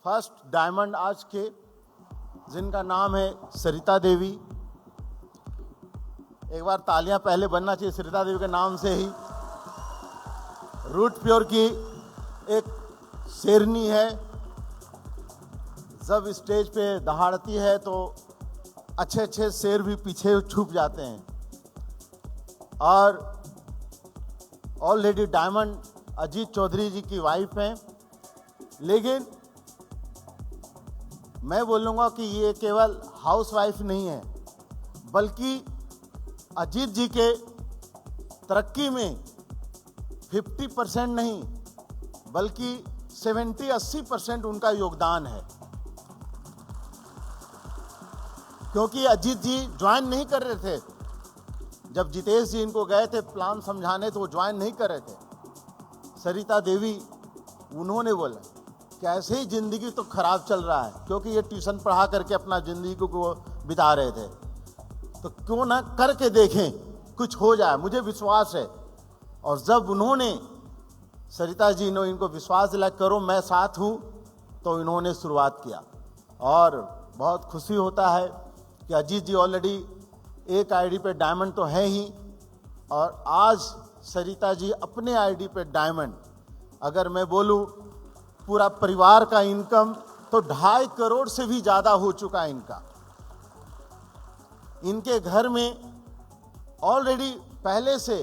First diamond आज के, जिनका नाम है सरिता देवी। एक बार तालियां पहले बनना चाहिए सरिता देवी के नाम से ही। रूट प्योर की एक शेरनी है, जब स्टेज पे दहाड़ती है तो अच्छे अच्छे शेर भी पीछे छुप जाते हैं। और ऑलरेडी डायमंड अजीत चौधरी जी की वाइफ हैं, लेकिन मैं बोलूँगा कि ये केवल हाउस वाइफ नहीं है, बल्कि अजीत जी के तरक्की में 50% नहीं बल्कि 70-80% उनका योगदान है। क्योंकि अजीत जी ज्वाइन नहीं कर रहे थे, जब जितेश जी इनको गए थे प्लान समझाने तो वो ज्वाइन नहीं कर रहे थे। सरिता देवी उन्होंने बोला कि ऐसे ही ज़िंदगी तो खराब चल रहा है, क्योंकि ये ट्यूशन पढ़ा करके अपना ज़िंदगी को बिता रहे थे, तो क्यों ना करके देखें, कुछ हो जाए, मुझे विश्वास है। और जब उन्होंने सरिता जी ने इनको विश्वास दिलाया करो मैं साथ हूँ, तो इन्होंने शुरुआत किया। और बहुत खुशी होता है कि अजीत जी ऑलरेडी एक आईडी पे डायमंड तो है ही, और आज सरिता जी अपने आईडी पे डायमंड। अगर मैं बोलूँ पूरा परिवार का इनकम तो 2.5 करोड़ से भी ज़्यादा हो चुका है इनका। इनके घर में ऑलरेडी पहले से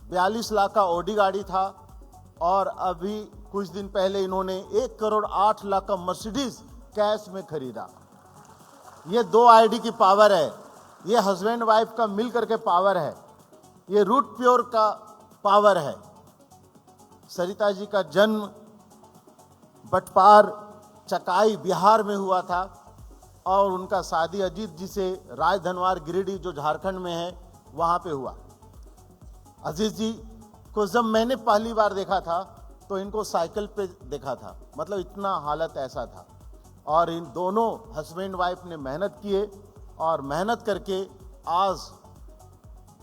42 लाख का ऑडी गाड़ी था, और अभी कुछ दिन पहले इन्होंने 1 करोड़ 8 लाख का मर्सिडीज कैश में खरीदा। ये 2 आईडी की पावर है, ये हस्बैंड वाइफ का मिल करके पावर है, ये रूट प्योर का पावर है। सरिता जी का जन्म बटपार चकाई बिहार में हुआ था, और उनका शादी अजीत जी से राजधनवार गिरिडीह जो झारखंड में है वहाँ पे हुआ। अजीत जी को जब मैंने पहली बार देखा था तो इनको साइकिल पे देखा था, मतलब इतना हालत ऐसा था। और इन दोनों हस्बैंड वाइफ ने मेहनत किए, और मेहनत करके आज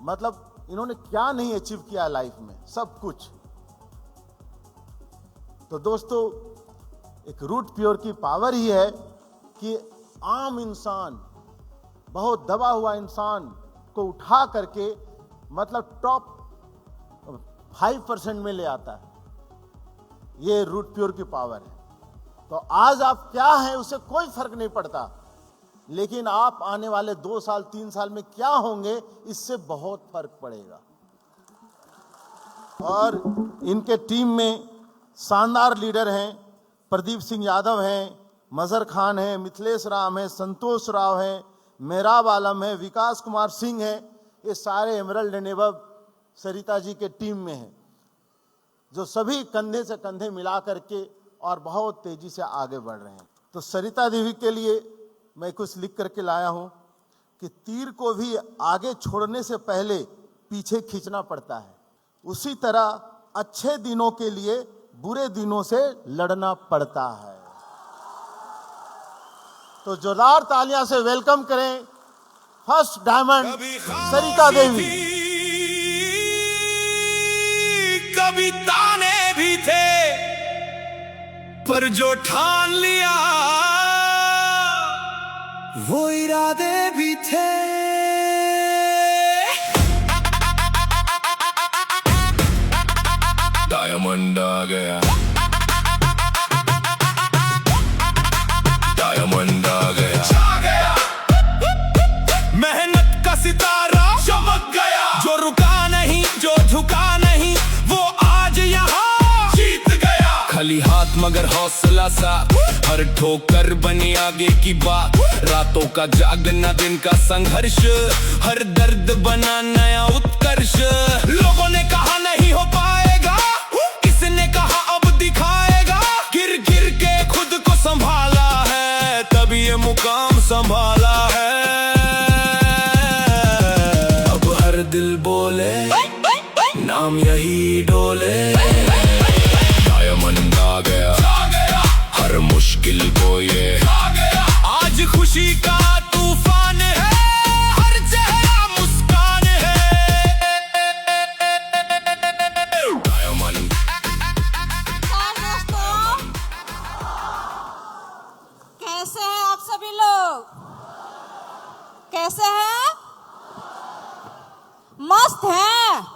मतलब इन्होंने क्या नहीं अचीव किया लाइफ में, सब कुछ। तो दोस्तों, एक रूट प्योर की पावर ही है कि आम इंसान, बहुत दबा हुआ इंसान को उठा करके मतलब टॉप 5% में ले आता है। ये रूट प्योर की पावर है। तो आज आप क्या हैं उससे कोई फर्क नहीं पड़ता, लेकिन आप आने वाले 2 साल 3 साल में क्या होंगे इससे बहुत फर्क पड़ेगा। और इनके टीम में शानदार लीडर हैं, प्रदीप सिंह यादव हैं, मजहर खान हैं, मिथिलेश राम हैं, संतोष राव हैं, मेहराब आलम है, विकास कुमार सिंह हैं। ये सारे emerald and above Sarita ji के टीम में हैं, जो सभी कंधे से कंधे मिला करके और बहुत तेजी से आगे बढ़ रहे हैं। तो सरिता देवी के लिए मैं कुछ लिख करके लाया हूं कि तीर को भी आगे छोड़ने से पहले पीछे खींचना पड़ता है, उसी तरह अच्छे दिनों के लिए बुरे दिनों से लड़ना पड़ता है। तो जोरदार तालियां से वेलकम करें फर्स्ट डायमंड सरिता देवी। कभी ताने भी थे, पर जो ठान लिया वो इरादे भी थे। डायमंड आ गया, डायमंड आ गया, छा गया। मेहनत का सितारा चमक गया, जो रुका नहीं, जो झुका नहीं, वो आज यहाँ जीत गया। खाली हाथ मगर हौसला सा, हर ठोकर बनी आगे की बात। रातों का जागना, दिन का संघर्ष, हर दर्द बना नया उत्कर्ष। लोगों ने कहा नहीं हो पाएगा, किसने कहा अब दिखाएगा। गिर गिर के खुद को संभाला है, तभी ये मुकाम संभाला है। अब हर दिल बोले, नाम यही डोले। डायमंड आ गया, हर मुश्किल को ये आज खुशी का तूफान है, हर चेहरा मुस्कान है। डायमंड सभी लोग? कैसे हैं? मस्त हैं?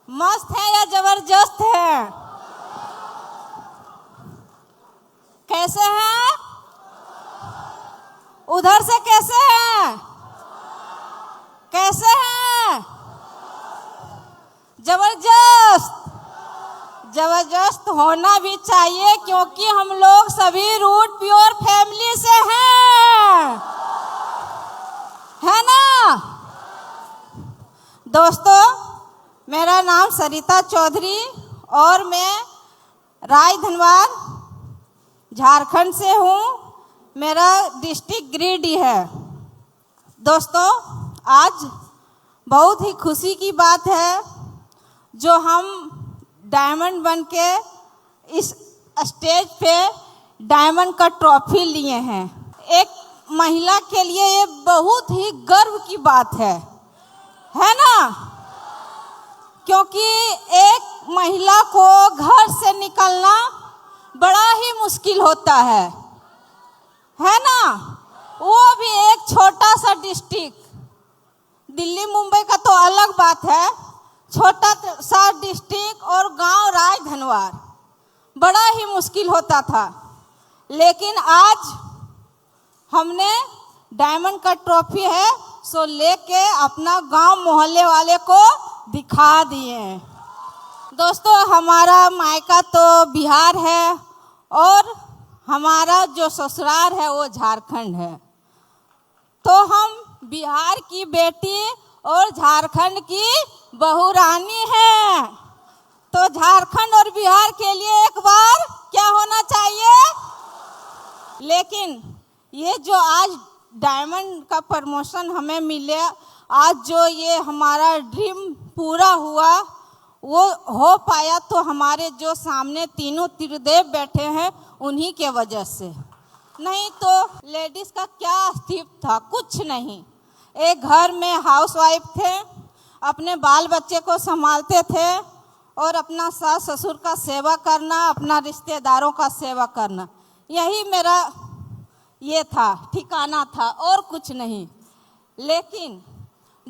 मस्त हैं या जबरदस्त हैं? कैसे हैं? उधर से कैसे हैं? कैसे हैं? जबरदस्त। जबरदस्त होना भी चाहिए क्योंकि हम लोग सभी रूट प्योर फैमिली से हैं, है ना? दोस्तों, मेरा नाम सरिता चौधरी और मैं राय धनवार झारखंड से हूँ। मेरा डिस्ट्रिक्ट गिरिडीह है। दोस्तों, आज बहुत ही खुशी की बात है जो हम डायमंड बन के इस स्टेज पे डायमंड का ट्रॉफी लिए हैं। एक महिला के लिए ये बहुत ही गर्व की बात है ना? क्योंकि एक महिला को घर से निकलना बड़ा ही मुश्किल होता है ना? वो भी एक छोटा सा डिस्ट्रिक्ट, दिल्ली मुंबई का तो अलग बात है, छोटा सा डिस्ट्रिक्ट और गांव राय धनवार, बड़ा ही मुश्किल होता था। लेकिन आज हमने डायमंड का ट्रॉफी है सो लेके अपना गांव मोहल्ले वाले को दिखा दिए। दोस्तों, हमारा मायका तो बिहार है और हमारा जो ससुराल है वो झारखंड है। तो हम बिहार की बेटी और झारखंड की बहू रानी है। तो झारखंड और बिहार के लिए एक बार क्या होना चाहिए? लेकिन ये जो आज डायमंड का प्रमोशन हमें मिले, आज जो ये हमारा ड्रीम पूरा हुआ, वो हो पाया तो हमारे जो सामने तीनों त्रिदेव बैठे हैं उन्हीं के वजह से। नहीं तो लेडीज का क्या अस्तित्व था? कुछ नहीं। एक घर में हाउसवाइफ थे, अपने बाल बच्चे को संभालते थे और अपना सास ससुर का सेवा करना, अपना रिश्तेदारों का सेवा करना, यही मेरा ये था, ठिकाना था और कुछ नहीं। लेकिन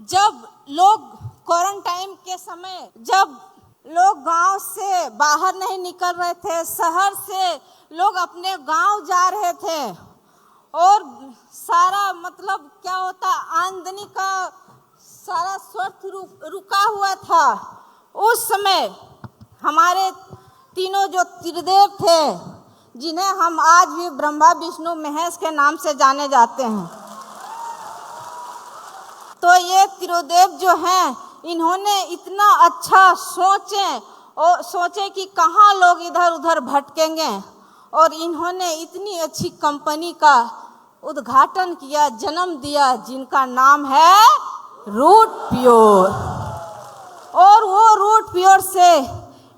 जब लोग क्वारंटाइन के समय, जब लोग गांव से बाहर नहीं निकल रहे थे, शहर से लोग अपने गांव जा रहे थे और सारा मतलब क्या होता, आमदनी का सारा स्रोत रुका हुआ था। उस समय हमारे तीनों जो त्रिदेव थे, जिन्हें हम आज भी ब्रह्मा विष्णु महेश के नाम से जाने जाते हैं, तो ये त्रिदेव जो हैं, इन्होंने इतना अच्छा सोचे कि कहाँ लोग इधर उधर भटकेंगे, और इन्होंने इतनी अच्छी कंपनी का उद्घाटन किया, जन्म दिया, जिनका नाम है रूट प्योर। और वो रूट प्योर से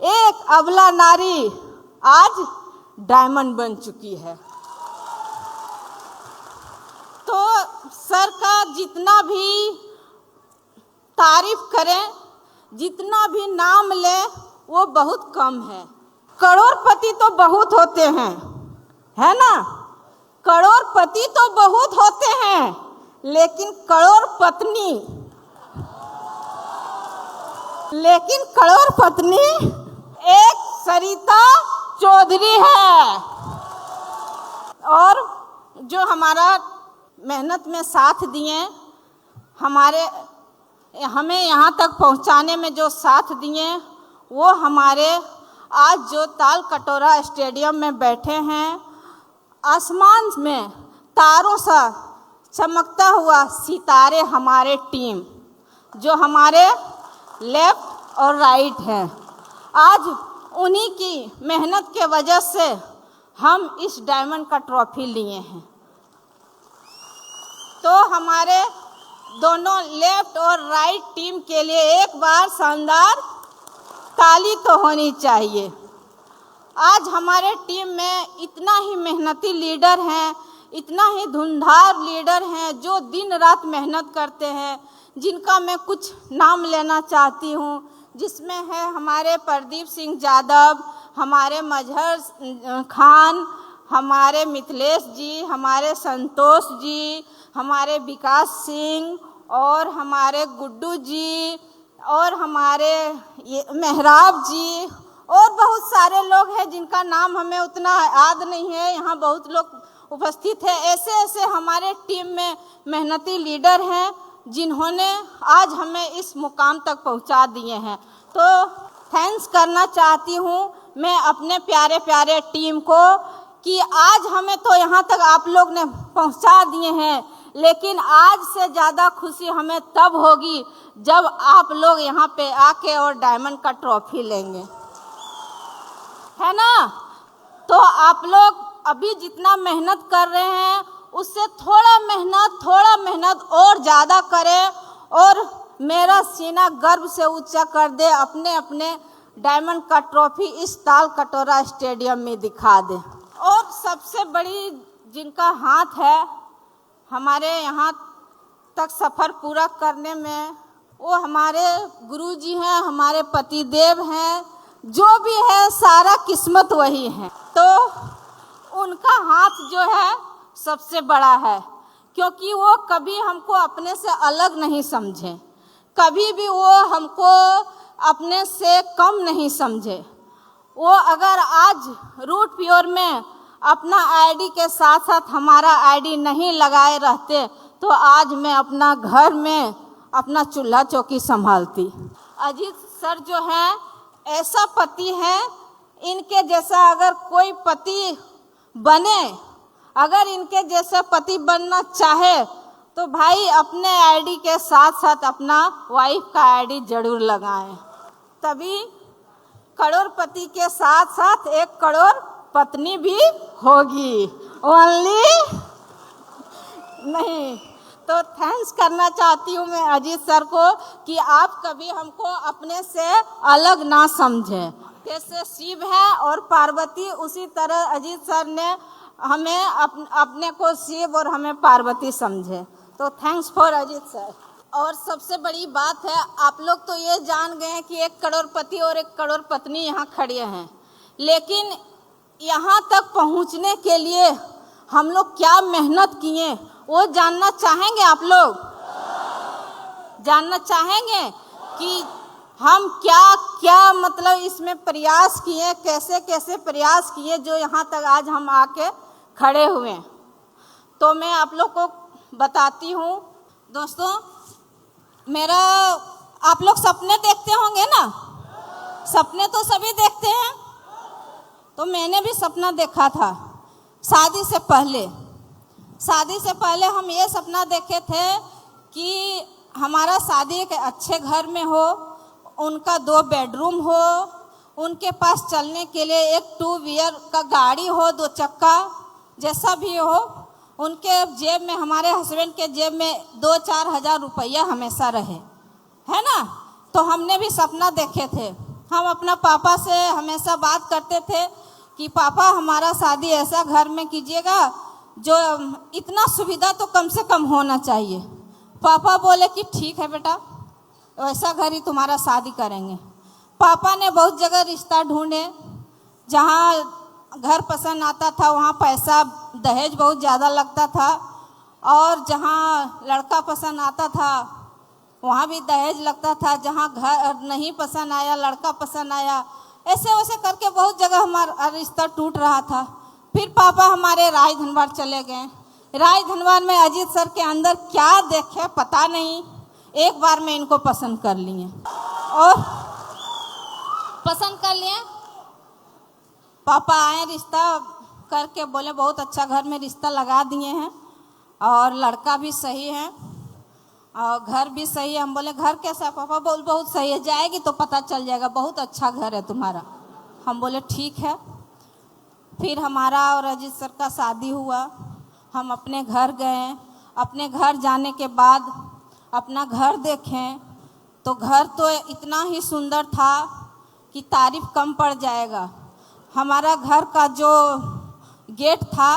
एक अबला नारी आज डायमंड बन चुकी है। तो सरकार जितना भी तारीफ करें, जितना भी नाम ले, वो बहुत कम है। करोड़पति तो बहुत होते हैं, है ना? करोड़पति तो बहुत होते हैं, लेकिन करोड़पत्नी एक सरिता चौधरी है। और जो हमारा मेहनत में साथ दिए, हमें यहाँ तक पहुँचाने में जो साथ दिए, वो हमारे आज जो ताल कटोरा स्टेडियम में बैठे हैं, आसमान में तारों सा चमकता हुआ सितारे, हमारे टीम जो हमारे लेफ्ट और राइट हैं, आज उन्हीं की मेहनत के वजह से हम इस डायमंड का ट्रॉफी लिए हैं। तो हमारे दोनों लेफ्ट और राइट टीम के लिए एक बार शानदार ताली तो होनी चाहिए। आज हमारे टीम में इतना ही मेहनती लीडर हैं, इतना ही धुंधार लीडर हैं, जो दिन रात मेहनत करते हैं, जिनका मैं कुछ नाम लेना चाहती हूँ, जिसमें है हमारे प्रदीप सिंह यादव, हमारे मजहर खान, हमारे मिथिलेश जी, हमारे संतोष जी, हमारे विकास सिंह और हमारे गुड्डू जी और हमारे मेहराब जी और बहुत सारे लोग हैं जिनका नाम हमें उतना याद नहीं है। यहाँ बहुत लोग उपस्थित है। ऐसे ऐसे हमारे टीम में मेहनती लीडर हैं जिन्होंने आज हमें इस मुकाम तक पहुँचा दिए हैं। तो थैंक्स करना चाहती हूँ मैं अपने प्यारे प्यारे टीम को कि आज हमें तो यहाँ तक आप लोग ने पहुँचा दिए हैं, लेकिन आज से ज़्यादा खुशी हमें तब होगी जब आप लोग यहाँ पे आके और डायमंड का ट्रॉफी लेंगे, है ना। तो आप लोग अभी जितना मेहनत कर रहे हैं उससे थोड़ा मेहनत और ज़्यादा करें और मेरा सीना गर्व से ऊंचा कर दे, अपने अपने डायमंड का ट्रॉफी इस ताल कटोरा स्टेडियम में दिखा दे। और सबसे बड़ी जिनका हाथ है हमारे यहाँ तक सफ़र पूरा करने में, वो हमारे गुरुजी हैं, हमारे पतिदेव हैं, जो भी है सारा किस्मत वही है। तो उनका हाथ जो है सबसे बड़ा है, क्योंकि वो कभी हमको अपने से अलग नहीं समझे, कभी भी वो हमको अपने से कम नहीं समझे। वो अगर आज रूट प्योर में अपना आईडी के साथ साथ हमारा आईडी नहीं लगाए रहते तो आज मैं अपना घर में अपना चूल्हा चौकी संभालती। अजीत सर जो हैं ऐसा पति है, इनके जैसा अगर कोई पति बने, अगर इनके जैसे पति बनना चाहे तो भाई अपने आईडी के साथ साथ अपना वाइफ का आईडी जरूर लगाएं, तभी करोड़पति के साथ साथ 1 करोड़ पत्नी भी होगी, ओनली नहीं। तो थैंक्स करना चाहती हूँ मैं अजीत सर को कि आप कभी हमको अपने से अलग ना समझें। जैसे शिव है और पार्वती, उसी तरह अजीत सर ने हमें अपने को शिव और हमें पार्वती समझे। तो थैंक्स फॉर अजीत सर। और सबसे बड़ी बात है, आप लोग तो ये जान गए हैं कि 1 करोड़पति और 1 करोड़ पत्नी यहाँ खड़े हैं, लेकिन यहाँ तक पहुँचने के लिए हम लोग क्या मेहनत किए वो जानना चाहेंगे? आप लोग जानना चाहेंगे कि हम क्या क्या मतलब इसमें प्रयास किए, कैसे कैसे प्रयास किए जो यहाँ तक आज हम आके खड़े हुए हैं। तो मैं आप लोग को बताती हूँ दोस्तों, मेरा आप लोग सपने देखते होंगे ना, सपने तो सभी देखते हैं। तो मैंने भी सपना देखा था शादी से पहले। शादी से पहले हम ये सपना देखे थे कि हमारा शादी एक अच्छे घर में हो, उनका 2 बेडरूम हो, उनके पास चलने के लिए एक 2 व्हीलर का गाड़ी हो, 2 चक्का जैसा भी हो, उनके जेब में, हमारे हस्बैंड के जेब में 2-4 हज़ार रुपया हमेशा रहे, है ना। तो हमने भी सपना देखे थे। हम अपना पापा से हमेशा बात करते थे कि पापा हमारा शादी ऐसा घर में कीजिएगा जो इतना सुविधा तो कम से कम होना चाहिए। पापा बोले कि ठीक है बेटा, वैसा घर ही तुम्हारा शादी करेंगे। पापा ने बहुत जगह रिश्ता ढूंढे, जहाँ घर पसंद आता था वहाँ पैसा दहेज बहुत ज़्यादा लगता था, और जहाँ लड़का पसंद आता था वहाँ भी दहेज लगता था, जहाँ घर नहीं पसंद आया, लड़का पसंद आया, ऐसे वैसे करके बहुत जगह हमारा रिश्ता टूट रहा था। फिर पापा हमारे राय धनवार चले गए। राय धनवार में अजीत सर के अंदर क्या देखे पता नहीं, एक बार में इनको पसंद कर लिए और पसंद कर लिए। पापा आए रिश्ता करके, बोले बहुत अच्छा घर में रिश्ता लगा दिए हैं और लड़का भी सही है और घर भी सही है। हम बोले घर कैसा है? पापा बोल बहुत सही है, जाएगी तो पता चल जाएगा, बहुत अच्छा घर है तुम्हारा। हम बोले ठीक है। फिर हमारा और अजीत सर का शादी हुआ, हम अपने घर गए। अपने घर जाने के बाद अपना घर देखें तो घर तो इतना ही सुंदर था कि तारीफ कम पड़ जाएगा। हमारा घर का जो गेट था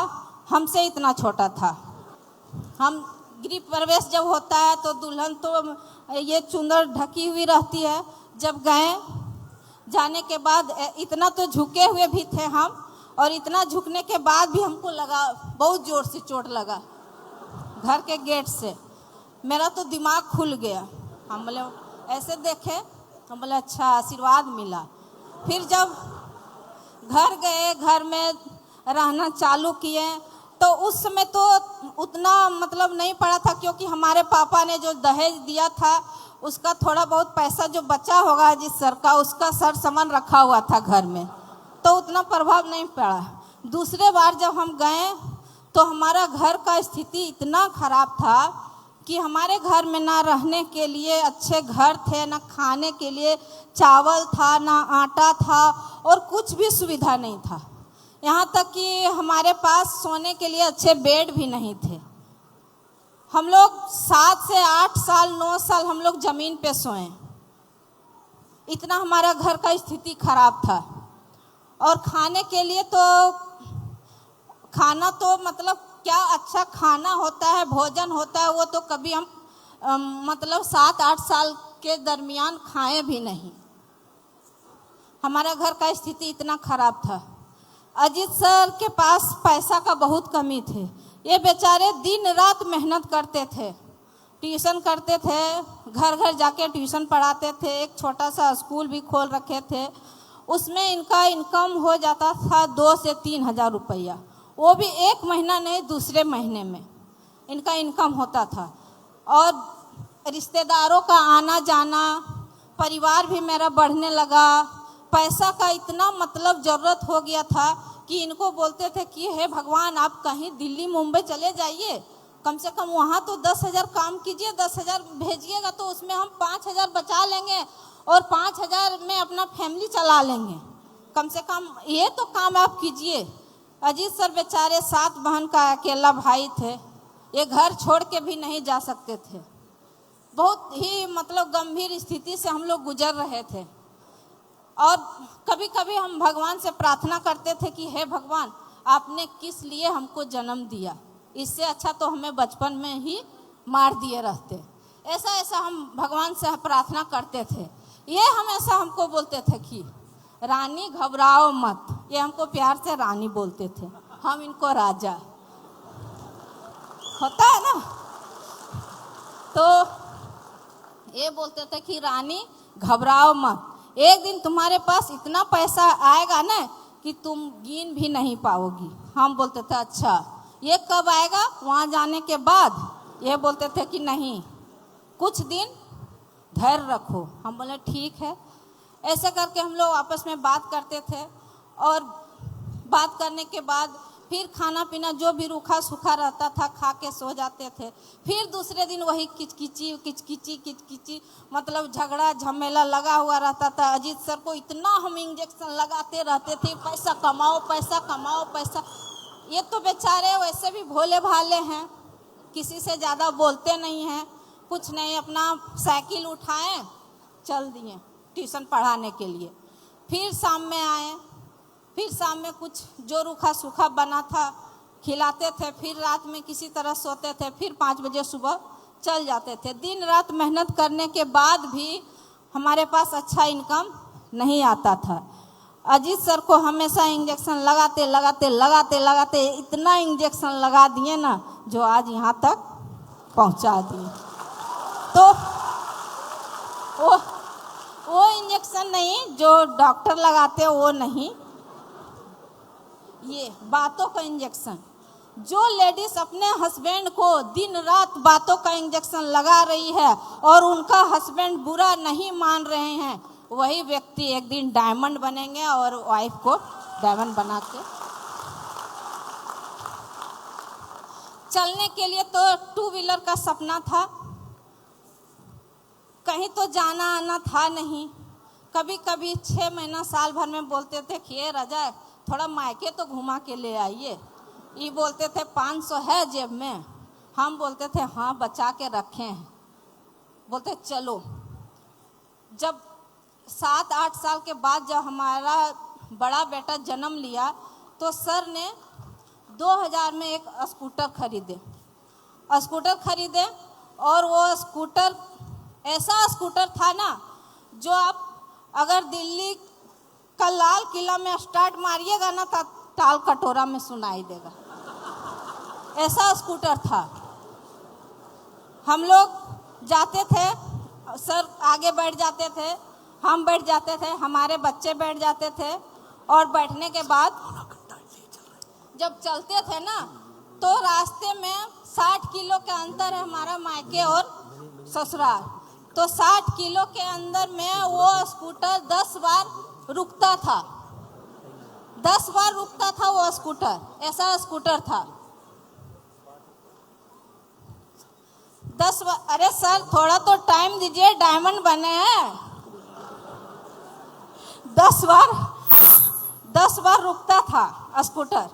हमसे इतना छोटा था। हम गृह प्रवेश जब होता है तो दुल्हन तो ये चुंदर ढकी हुई रहती है। जब गए, जाने के बाद इतना तो झुके हुए भी थे हम, और इतना झुकने के बाद भी हमको लगा बहुत जोर से चोट लगा घर के गेट से। मेरा तो दिमाग खुल गया। हम बोले ऐसे देखे, हम बोले अच्छा आशीर्वाद मिला। फिर जब घर गए, घर में रहना चालू किए तो उस समय तो उतना मतलब नहीं पड़ा था, क्योंकि हमारे पापा ने जो दहेज दिया था उसका थोड़ा बहुत पैसा जो बचा होगा जिस सर का, उसका सर सामान रखा हुआ था घर में, तो उतना प्रभाव नहीं पड़ा। दूसरे बार जब हम गए तो हमारा घर का स्थिति इतना खराब था कि हमारे घर में ना रहने के लिए अच्छे घर थे, ना खाने के लिए चावल था, ना आटा था और कुछ भी सुविधा नहीं था। यहाँ तक कि हमारे पास सोने के लिए अच्छे बेड भी नहीं थे। हम लोग 7 से 8 साल 9 साल हम लोग ज़मीन पे सोए। इतना हमारा घर का स्थिति खराब था। और खाने के लिए तो खाना तो मतलब क्या अच्छा खाना होता है, भोजन होता है, वो तो कभी हम मतलब 7-8 साल के दरमियान खाए भी नहीं। हमारा घर का स्थिति इतना खराब था। अजीत सर के पास पैसा का बहुत कमी थे। ये बेचारे दिन रात मेहनत करते थे, ट्यूशन करते थे, घर घर जाके ट्यूशन पढ़ाते थे। एक छोटा सा स्कूल भी खोल रखे थे। उसमें इनका इनकम हो जाता था 2 से 3 हज़ार रुपया। वो भी एक महीना नहीं, दूसरे महीने में इनका इनकम होता था। और रिश्तेदारों का आना जाना, परिवार भी मेरा बढ़ने लगा। पैसा का इतना मतलब ज़रूरत हो गया था कि इनको बोलते थे कि हे भगवान, आप कहीं दिल्ली मुंबई चले जाइए, कम से कम वहाँ तो 10,000 काम कीजिए, 10,000 भेजिएगा तो उसमें हम 5,000 बचा लेंगे और 5,000 में अपना फैमिली चला लेंगे। कम से कम ये तो काम आप कीजिए। अजीत सर बेचारे 7 बहन का अकेला भाई थे। ये घर छोड़ के भी नहीं जा सकते थे। बहुत ही मतलब गंभीर स्थिति से हम लोग गुजर रहे थे। और कभी कभी हम भगवान से प्रार्थना करते थे कि हे भगवान, आपने किस लिए हमको जन्म दिया, इससे अच्छा तो हमें बचपन में ही मार दिए रहते। ऐसा हम भगवान से प्रार्थना करते थे। ये हमेशा हमको बोलते थे कि रानी घबराओ मत। ये हमको प्यार से रानी बोलते थे, हम इनको राजा। होता है ना, तो ये बोलते थे कि रानी घबराओ मत, एक दिन तुम्हारे पास इतना पैसा आएगा ना कि तुम गिन भी नहीं पाओगी। हम बोलते थे अच्छा, ये कब आएगा? वहाँ जाने के बाद। ये बोलते थे कि नहीं, कुछ दिन धैर्य रखो। हम बोले ठीक है। ऐसे करके हम लोग आपस में बात करते थे और बात करने के बाद फिर खाना पीना जो भी रूखा सूखा रहता था खा के सो जाते थे। फिर दूसरे दिन वही किचकिची मतलब झगड़ा झमेला लगा हुआ रहता था। अजीत सर को इतना हम इंजेक्शन लगाते रहते थे, पैसा कमाओ पैसा कमाओ पैसा। ये तो बेचारे वैसे भी भोले भाले हैं, किसी से ज़्यादा बोलते नहीं हैं, कुछ नहीं, अपना साइकिल उठाएं चल दिए ट्यूशन पढ़ाने के लिए। फिर शाम में आए, फिर शाम में कुछ जो रूखा सूखा बना था खिलाते थे, फिर रात में किसी तरह सोते थे, फिर 5 बजे सुबह चल जाते थे। दिन रात मेहनत करने के बाद भी हमारे पास अच्छा इनकम नहीं आता था। अजीत सर को हमेशा इंजेक्शन लगाते लगाते लगाते लगाते इतना इंजेक्शन लगा दिए ना जो आज यहाँ तक पहुँचा दिए। तो वो इंजेक्शन नहीं जो डॉक्टर लगाते वो नहीं, ये बातों का इंजेक्शन। जो लेडीज अपने हस्बैंड को दिन रात बातों का इंजेक्शन लगा रही है और उनका हस्बैंड बुरा नहीं मान रहे हैं, वही व्यक्ति एक दिन डायमंड बनेंगे और वाइफ को डायमंड बना के चलने के लिए तो 2 व्हीलर का सपना था, कहीं तो जाना आना था नहीं। कभी कभी 6 महीना साल भर में बोलते थे कि ये राजा थोड़ा मायके तो घुमा के ले आइए। ये बोलते थे 500 है जेब में। हम बोलते थे हाँ बचा के रखे हैं। बोलते चलो। जब 7-8 साल के बाद जब हमारा बड़ा बेटा जन्म लिया तो सर ने 2000 में एक स्कूटर खरीदे और वो स्कूटर ऐसा स्कूटर था ना जो आप अगर दिल्ली का लाल किला में स्टार्ट मारिएगा ना टाल कटोरा में सुनाई देगा, ऐसा स्कूटर था। हम लोग जाते थे, सर आगे बैठ जाते थे, हम बैठ जाते थे, हमारे बच्चे बैठ जाते थे, और बैठने के बाद जब चलते थे ना तो रास्ते में 60 किलो के अंतर है हमारा मायके और ससुराल, तो 60 किलो के अंदर में वो स्कूटर 10 बार रुकता था, 10 बार रुकता था वो स्कूटर, ऐसा स्कूटर था। 10 बार, अरे सर थोड़ा तो टाइम दीजिए, डायमंड बने हैं। 10 बार रुकता था स्कूटर,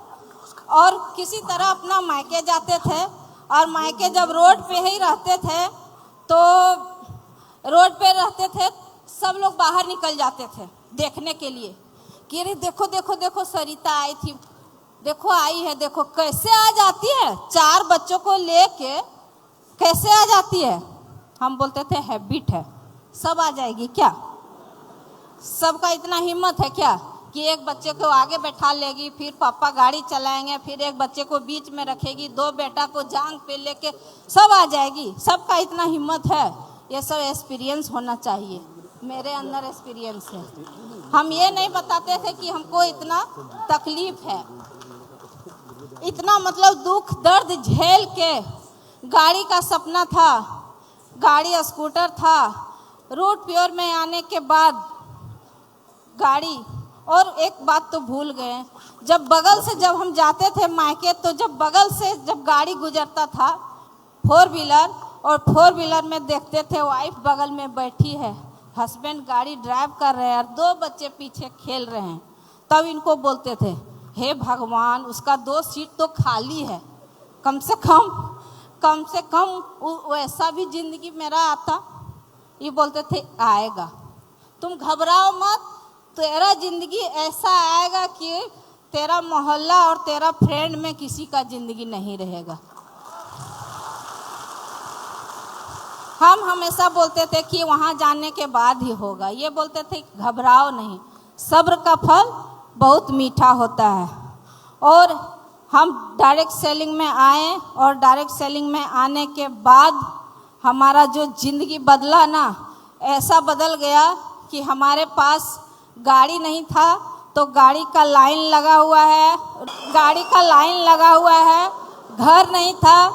और किसी तरह अपना मायके जाते थे, और मायके जब रोड पे ही रहते थे तो रोड पे रहते थे, सब लोग बाहर निकल जाते थे देखने के लिए कि अरे देखो देखो देखो सरिता आई थी, देखो आई है, देखो कैसे आ जाती है, 4 बच्चों को लेके कैसे आ जाती है। हम बोलते थे हैबिट है, सब आ जाएगी क्या, सबका इतना हिम्मत है क्या कि एक बच्चे को आगे बैठा लेगी, फिर पापा गाड़ी चलाएंगे, फिर एक बच्चे को बीच में रखेगी, 2 बेटा को जांग पे लेके सब आ जाएगी, सबका इतना हिम्मत है। ये सब एक्सपीरियंस होना चाहिए, मेरे अंदर एक्सपीरियंस है। हम ये नहीं बताते थे कि हमको इतना तकलीफ है, इतना मतलब दुख दर्द झेल के गाड़ी का सपना था, गाड़ी स्कूटर था। रूट प्योर में आने के बाद गाड़ी, और एक बात तो भूल गए, जब बगल से जब हम जाते थे मायके, तो जब बगल से जब गाड़ी गुजरता था 4 व्हीलर, और 4 व्हीलर में देखते थे वाइफ बगल में बैठी है, हस्बैंड गाड़ी ड्राइव कर रहे हैं और 2 बच्चे पीछे खेल रहे हैं, तब इनको बोलते थे हे भगवान उसका 2 सीट तो खाली है, कम से कम वैसा भी जिंदगी मेरा आता। ये बोलते थे आएगा, तुम घबराओ मत, तेरा जिंदगी ऐसा आएगा कि तेरा मोहल्ला और तेरा फ्रेंड में किसी का जिंदगी नहीं रहेगा। हम हमेशा बोलते थे कि वहाँ जाने के बाद ही होगा, ये बोलते थे घबराओ नहीं, सब्र का फल बहुत मीठा होता है। और हम डायरेक्ट सेलिंग में आए, और डायरेक्ट सेलिंग में आने के बाद हमारा जो ज़िंदगी बदला ना, ऐसा बदल गया कि हमारे पास गाड़ी नहीं था तो गाड़ी का लाइन लगा हुआ है, घर नहीं था,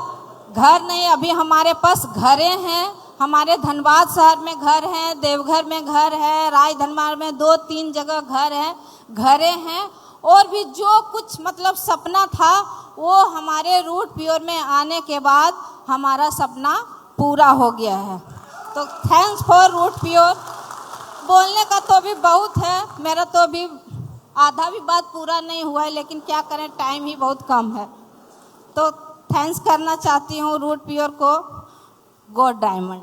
घर नहीं, अभी हमारे पास घरें हैं, हमारे धनबाद शहर में घर हैं, देवघर में घर है, राजधनबाद में 2-3 जगह घरें हैं, और भी जो कुछ मतलब सपना था वो हमारे रूट प्योर में आने के बाद हमारा सपना पूरा हो गया है। तो थैंक्स फॉर रूट प्योर। बोलने का तो भी बहुत है, मेरा तो अभी आधा भी बात पूरा नहीं हुआ है, लेकिन क्या करें टाइम ही बहुत कम है। तो थैंक्स करना चाहती हूँ रूट प्योर को, गॉड डायमंड।